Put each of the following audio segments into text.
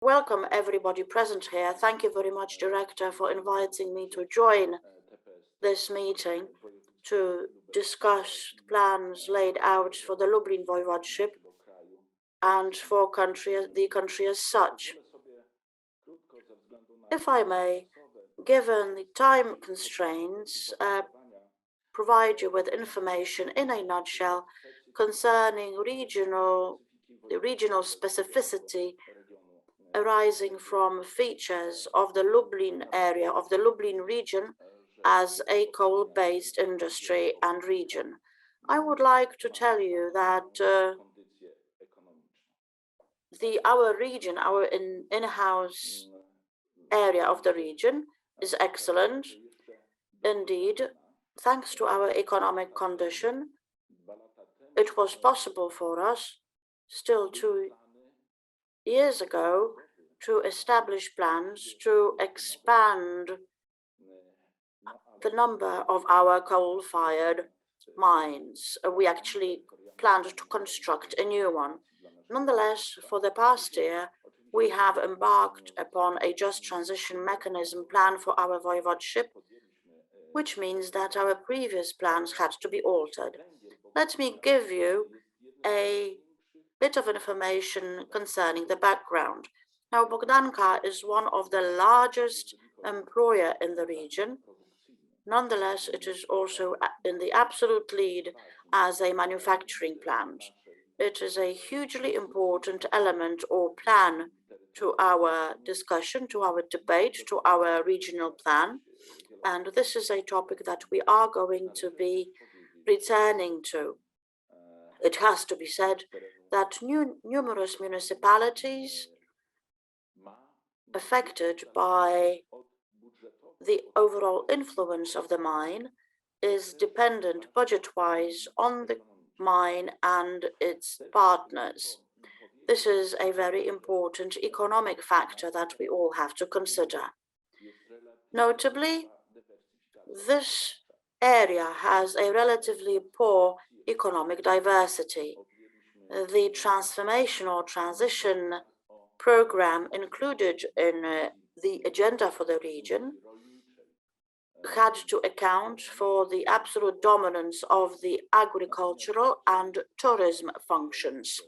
welcome everybody present here. Thank you very much, Director, for inviting me to join this meeting to discuss plans laid out for the Lublin Voivodeship and for the country as such. If I may, given the time constraints, provide you with information in a nutshell concerning the regional specificity arising from features of the Lublin area, of the Lublin region as a coal-based industry and region. I would like to tell you that our region, our in-house area of the region is excellent. Indeed, thanks to our economic condition, it was possible for us still 2 years ago to establish plans to expand the number of our coal-fired mines. We actually planned to construct a new one. Nonetheless, for the past year, we have embarked upon a just transition mechanism plan for our voivodeship, which means that our previous plans had to be altered. Let me give you a bit of information concerning the background. Now, Bogdanka is one of the largest employer in the region. Nonetheless, it is also in the absolute lead as a manufacturing plant. It is a hugely important element or plan to our discussion, to our debate, to our regional plan. And this is a topic that we are going to be returning to. It has to be said that numerous municipalities affected by the overall influence of the mine is dependent budget-wise on the mine and its partners. This is a very important economic factor that we all have to consider. Notably, this area has a relatively poor economic diversity. The transformation or transition program included in the agenda for the region had to account for the absolute dominance of the agricultural and tourism functions.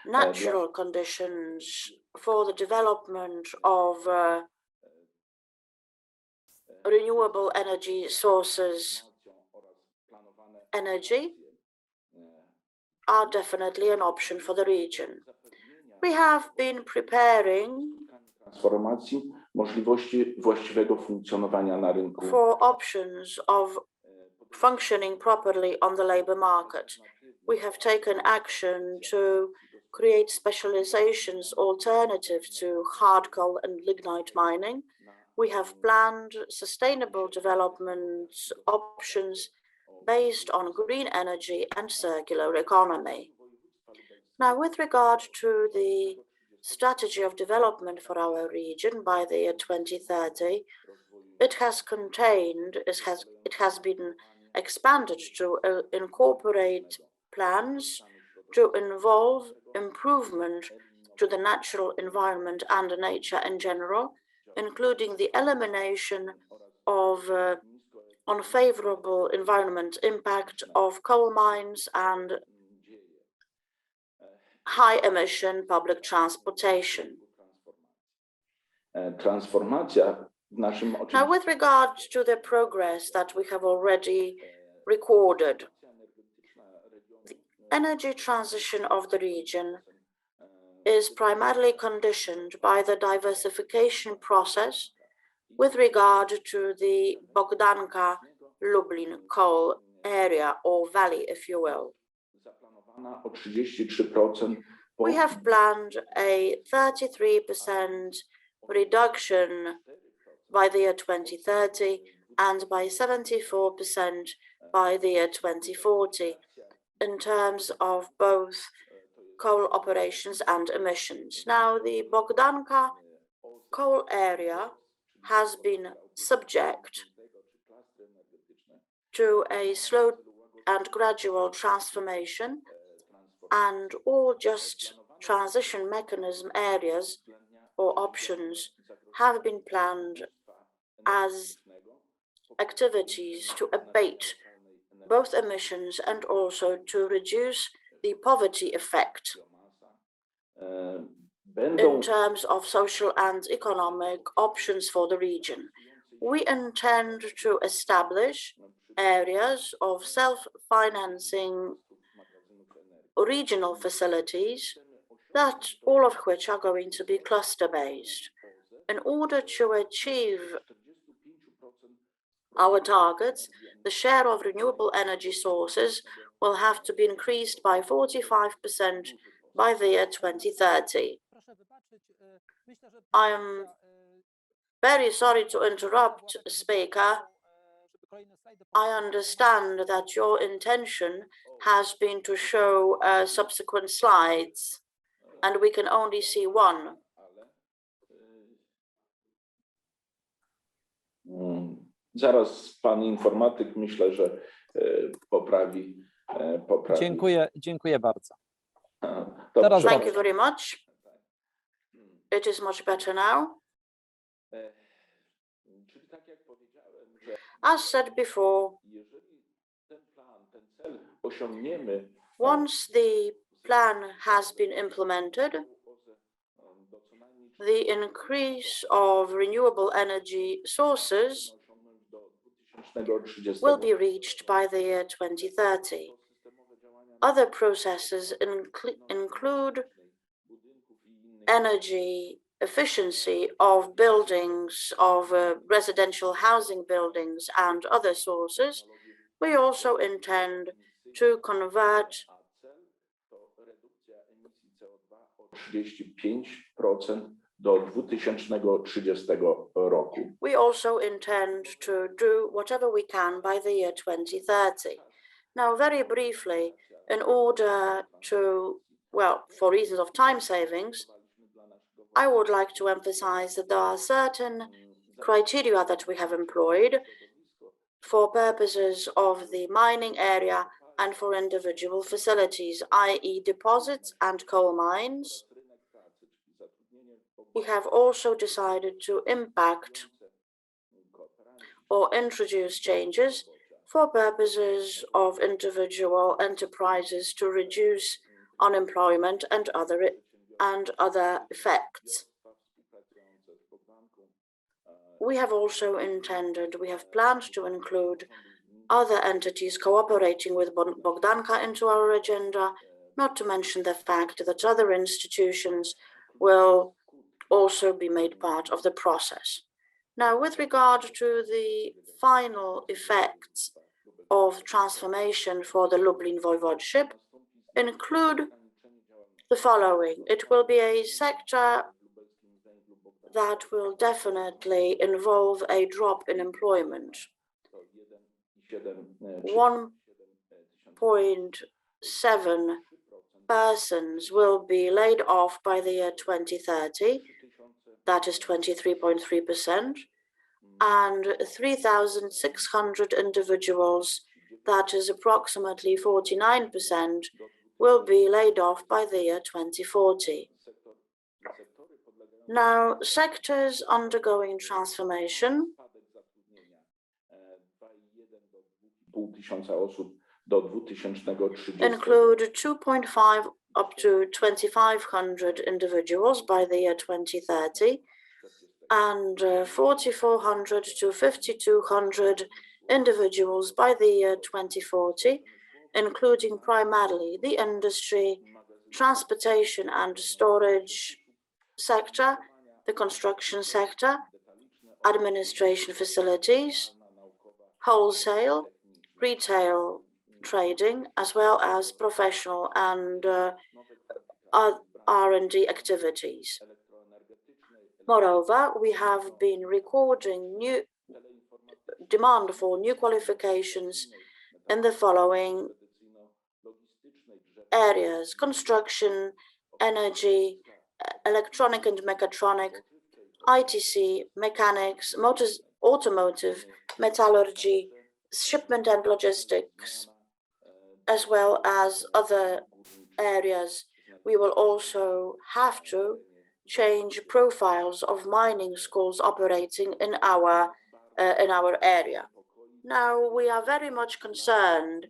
Natural conditions for the development of renewable energy sources are definitely an option for the region. We have been preparing for options of functioning properly on the labor market. We have taken action to create specializations alternative to hard coal and lignite mining. We have planned sustainable development options based on green energy and circular economy. Now, with regard to the strategy of development for our region by the year 2030, it has been expanded to incorporate plans to involve improvement to the natural environment and nature in general, including the elimination of unfavorable environment impact of coal mines and high emission public transportation. Now, with regard to the progress that we have already recorded, the energy transition of the region is primarily conditioned by the diversification process with regard to the Bogdanka-Lublin coal area or valley, if you will. We have planned a 33% reduction by the year 2030 and by 74% by the year 2040 in terms of both coal operations and emissions. Now, the Bogdanka coal area has been subject to a slow and gradual transformation and all just transition mechanism areas or options have been planned as activities to abate both emissions and also to reduce the poverty effect in terms of social and economic options for the region. We intend to establish areas of self-financing regional facilities, that all of which are going to be cluster-based. In order to achieve our targets, the share of renewable energy sources will have to be increased by 45% by the year 2030. I am very sorry to interrupt, Speaker. I understand that your intention has been to show subsequent slides, and we can only see one. Zaraz pan informatyk, myślę, że poprawi. Dziękuję bardzo. Thank you very much. It is much better now. As said before, once the plan has been implemented, the increase of renewable energy sources will be reached by the year 2030. Other processes include energy efficiency of buildings, of residential housing buildings and other sources. We also intend to convert 35% do 2030 roku. We also intend to do whatever we can by the year 2030. Now, very briefly, in order to, well, for reasons of time savings, I would like to emphasize that there are certain criteria that we have employed for purposes of the mining area and for individual facilities, i.e. deposits and coal mines. We have also decided to impact or introduce changes for purposes of individual enterprises to reduce unemployment and other effects. We have planned to include other entities cooperating with Bogdanka into our agenda, not to mention the fact that other institutions will also be made part of the process. Now, with regard to the final effects of transformation for the Lublin Voivodeship, include the following. It will be a sector that will definitely involve a drop in employment. 1.7 persons will be laid off by the year 2030, that is 23.3%, and 3,600 individuals, that is approximately 49%, will be laid off by the year 2040. Now, sectors undergoing transformation include 2.5 up to 2,500 individuals by the year 2030, and 4,400 to 5,200 individuals by the year 2040, including primarily the industry, transportation and storage sector, the construction sector, administration facilities, wholesale, retail trading, as well as professional and R&D activities. Moreover, we have been recording new demand for new qualifications in the following areas: construction, energy, electronic and mechatronic, ITC, mechanics, motors, automotive, metallurgy, shipment and logistics, as well as other areas, we will also have to change profiles of mining schools operating in our area. Now, we are very much concerned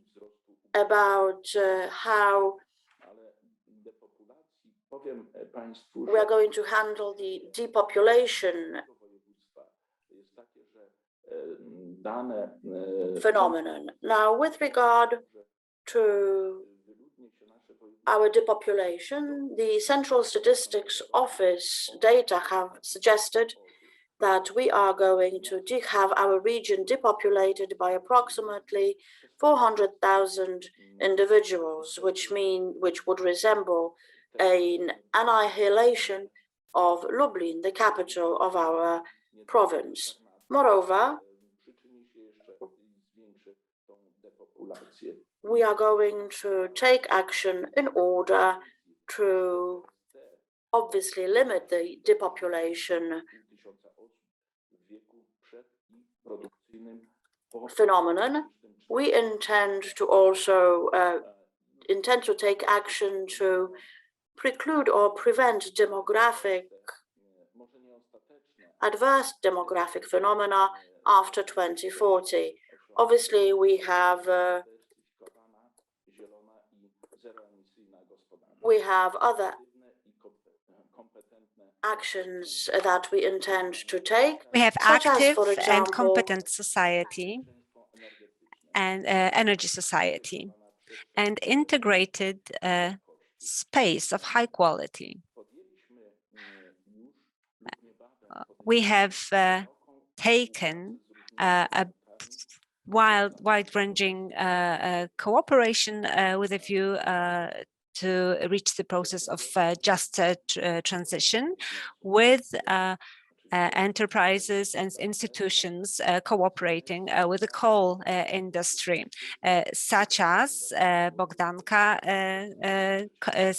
about how we are going to handle the depopulation phenomenon. Now, with regard to our depopulation, the Central Statistics Office data have suggested that we are going to have our region depopulated by approximately 400,000 individuals, which would resemble an annihilation of Lublin, the capital of our province. Moreover, we are going to take action in order to obviously limit the depopulation phenomenon. We intend to also take action to preclude or prevent adverse demographic phenomena after 2040. Obviously, we have other actions that we intend to take. We have such active as, for example, and competent society and energy society and integrated space of high quality. We have taken a wide-ranging cooperation with a view to reach the process of just transition with enterprises and institutions cooperating with the coal industry, such as Bogdanka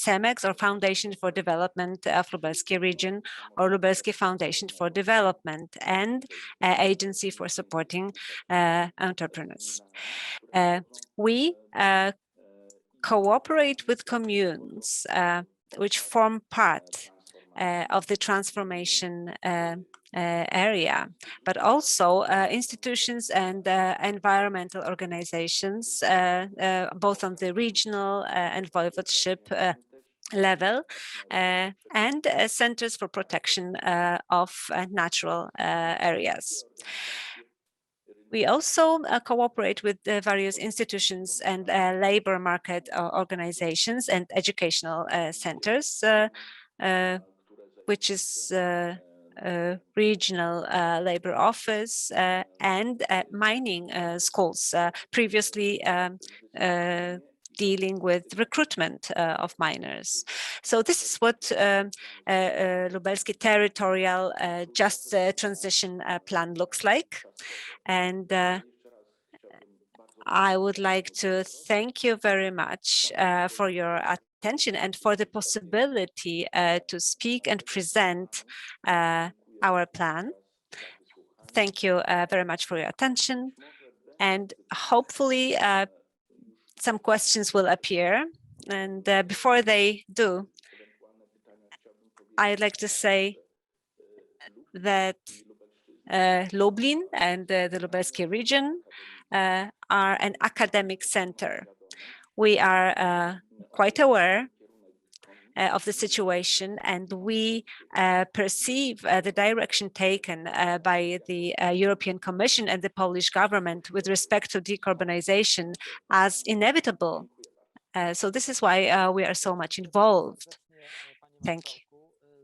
CEMEX, or Foundation for Development of Lubelski Region, or Lubelski Foundation for Development, and Agency for Supporting Entrepreneurs. We cooperate with communes which form part of the transformation area, but also institutions and environmental organizations, both on the regional and voivodeship level, and centers for protection of natural areas. We also cooperate with the various institutions and labor market organizations and educational centers, which is regional labor office and mining schools, previously dealing with recruitment of miners. So this is what Lubelski Territorial Just Transition Plan looks like. And I would like to thank you very much for your attention and for the possibility to speak and present our plan. Thank you very much for your attention. And hopefully some questions will appear. And before they do, I'd like to say that Lublin and the Lubelski region are an academic center. We are quite aware of the situation, and we perceive the direction taken by the European Commission and the Polish government with respect to decarbonization as inevitable. So this is why we are so much involved. Thank you.